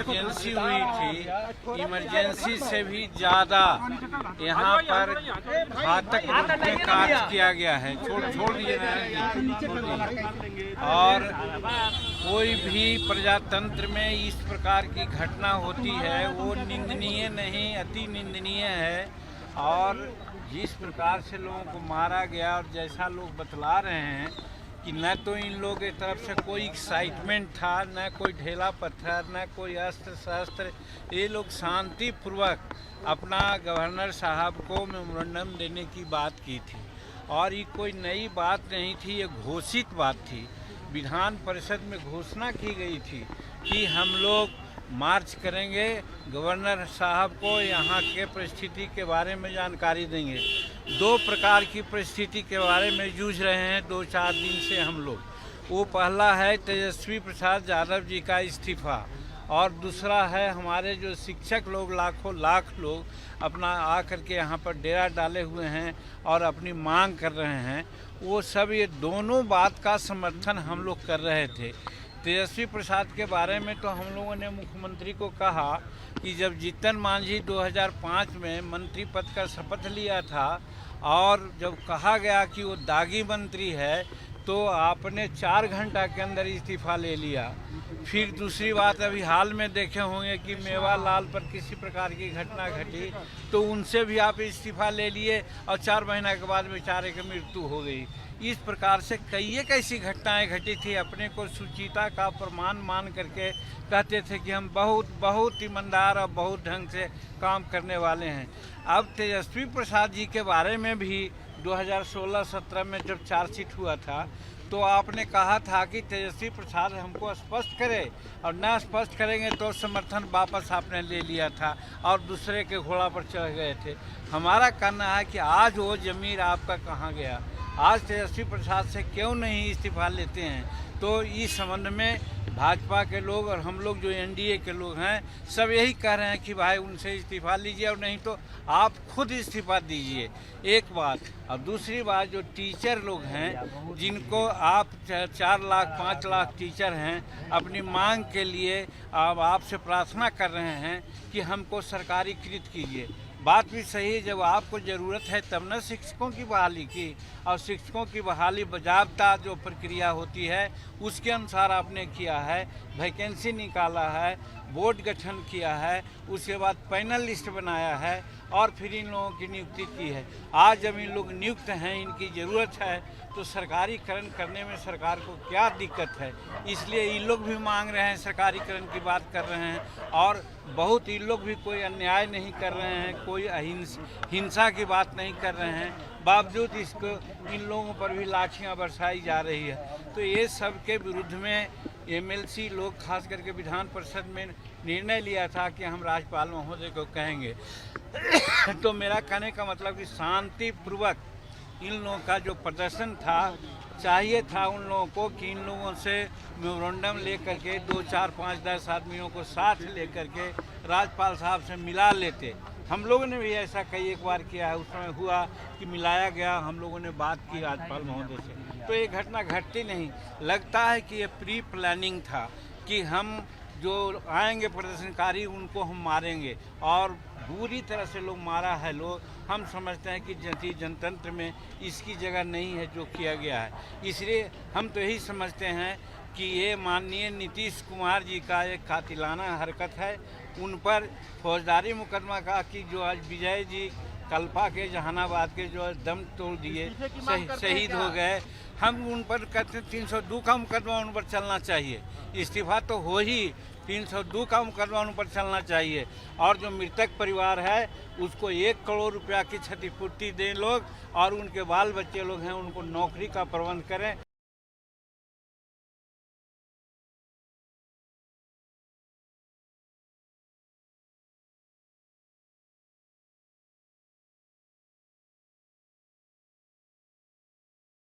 Emergency हुई थी, emergency से भी ज़्यादा यहाँ पर घातक रूप में कार्य किया गया है। छोड़ दिए और कोई भी प्रजातंत्र में इस प्रकार की घटना होती है वो निंदनीय नहीं, अति निंदनीय है। और जिस प्रकार से लोगों को मारा गया और जैसा लोग बतला रहे हैं कि न तो इन लोगों की तरफ से कोई एक्साइटमेंट था, न कोई ढेला पत्थर, न कोई अस्त्र शस्त्र, ये लोग शांतिपूर्वक अपना गवर्नर साहब को मेमोरेंडम देने की बात की थी। और ये कोई नई बात नहीं थी, ये घोषित बात थी। विधान परिषद में घोषणा की गई थी कि हम लोग मार्च करेंगे, गवर्नर साहब को यहाँ के परिस्थिति के बारे में जानकारी देंगे। दो प्रकार की परिस्थिति के बारे में जूझ रहे हैं 2-4 दिन से हम लोग। वो पहला है तेजस्वी प्रसाद यादव जी का इस्तीफा, और दूसरा है हमारे जो शिक्षक लोग लाखों लाख लोग अपना आकर के यहाँ पर डेरा डाले हुए हैं और अपनी मांग कर रहे हैं। वो सब ये दोनों बात का समर्थन हम लोग कर रहे थे। तेजस्वी प्रसाद के बारे में तो हम लोगों ने मुख्यमंत्री को कहा कि जब जीतन मांझी 2005 में मंत्री पद का शपथ लिया था और जब कहा गया कि वो दागी मंत्री है, तो आपने 4 घंटा के अंदर इस्तीफा ले लिया। फिर दूसरी बात, अभी हाल में देखे होंगे कि मेवालाल पर किसी प्रकार की घटना घटी तो उनसे भी आप इस्तीफा ले लिए और 4 महीना के बाद बेचारे की मृत्यु हो गई। इस प्रकार से कई एक ऐसी घटनाएं घटी थी। अपने को सुचिता का प्रमाण मान करके कहते थे कि हम बहुत ईमानदार और बहुत ढंग से काम करने वाले हैं। अब तेजस्वी प्रसाद जी के बारे में भी 2016-17 में जब चार्जशीट हुआ था तो आपने कहा था कि तेजस्वी प्रसाद हमको स्पष्ट करे, और न स्पष्ट करेंगे तो समर्थन वापस आपने ले लिया था और दूसरे के घोड़ा पर चढ़ गए थे। हमारा कहना है कि आज वो ज़मीर आपका कहाँ गया? आज तेजस्वी प्रसाद से क्यों नहीं इस्तीफा लेते हैं? तो इस संबंध में भाजपा के लोग और हम लोग जो एनडीए के लोग हैं सब यही कह रहे हैं कि भाई उनसे इस्तीफा लीजिए, और नहीं तो आप खुद इस्तीफा दीजिए, एक बात। और दूसरी बात, जो टीचर लोग हैं जिनको आप 4 लाख 5 लाख टीचर हैं, अपनी मांग के लिए अब आपसे प्रार्थना कर रहे हैं कि हमको सरकारीकृत कीजिए। बात भी सही है, जब आपको ज़रूरत है तब न शिक्षकों की बहाली की, और शिक्षकों की बहाली बाज़ाब्ता जो प्रक्रिया होती है उसके अनुसार आपने किया है। वैकेंसी निकाला है, बोर्ड गठन किया है, उसके बाद पैनल लिस्ट बनाया है और फिर इन लोगों की नियुक्ति की है। आज जब इन लोग नियुक्त हैं, इनकी ज़रूरत है, तो सरकारीकरण करने में सरकार को क्या दिक्कत है? इसलिए इन लोग भी मांग रहे हैं, सरकारीकरण की बात कर रहे हैं। और बहुत इन लोग भी कोई अन्याय नहीं कर रहे हैं, कोई हिंसा की बात नहीं कर रहे हैं, बावजूद इसको इन लोगों पर भी लाठियाँ बरसाई जा रही है। तो ये सब के विरुद्ध में एमएलसी लोग खास करके विधान परिषद में निर्णय लिया था कि हम राज्यपाल महोदय को कहेंगे। तो मेरा कहने का मतलब कि शांतिपूर्वक इन लोगों का जो प्रदर्शन था, चाहिए था उन लोगों को कि इन लोगों से मेमोरेंडम ले करके 2, 4, 5, 10 आदमियों को साथ ले करके राज्यपाल साहब से मिला लेते। हम लोगों ने भी ऐसा कई एक बार किया है, उस समय हुआ कि मिलाया गया, हम लोगों ने बात की राज्यपाल महोदय से, तो ये घटना घटती नहीं। लगता है कि ये प्री प्लानिंग था कि हम जो आएंगे प्रदर्शनकारी उनको हम मारेंगे, और बुरी तरह से लोग मारा है लोग। हम समझते हैं कि जनतंत्र में इसकी जगह नहीं है जो किया गया है। इसलिए हम तो यही समझते हैं कि ये माननीय नीतीश कुमार जी का एक कातिलाना हरकत है। उन पर फौजदारी मुकदमा का कि जो आज विजय जी कल्पा के जहानाबाद के जो दम तोड़ दिए, शहीद हो गए, हम उन पर कहते 302 का मुकदमा उन पर चलना चाहिए। इस्तीफा तो हो ही, 302 का मुकदमा उन पर चलना चाहिए। और जो मृतक परिवार है उसको 1 करोड़ रुपया की क्षतिपूर्ति दें लोग, और उनके बाल बच्चे लोग हैं उनको नौकरी का प्रबंध करें।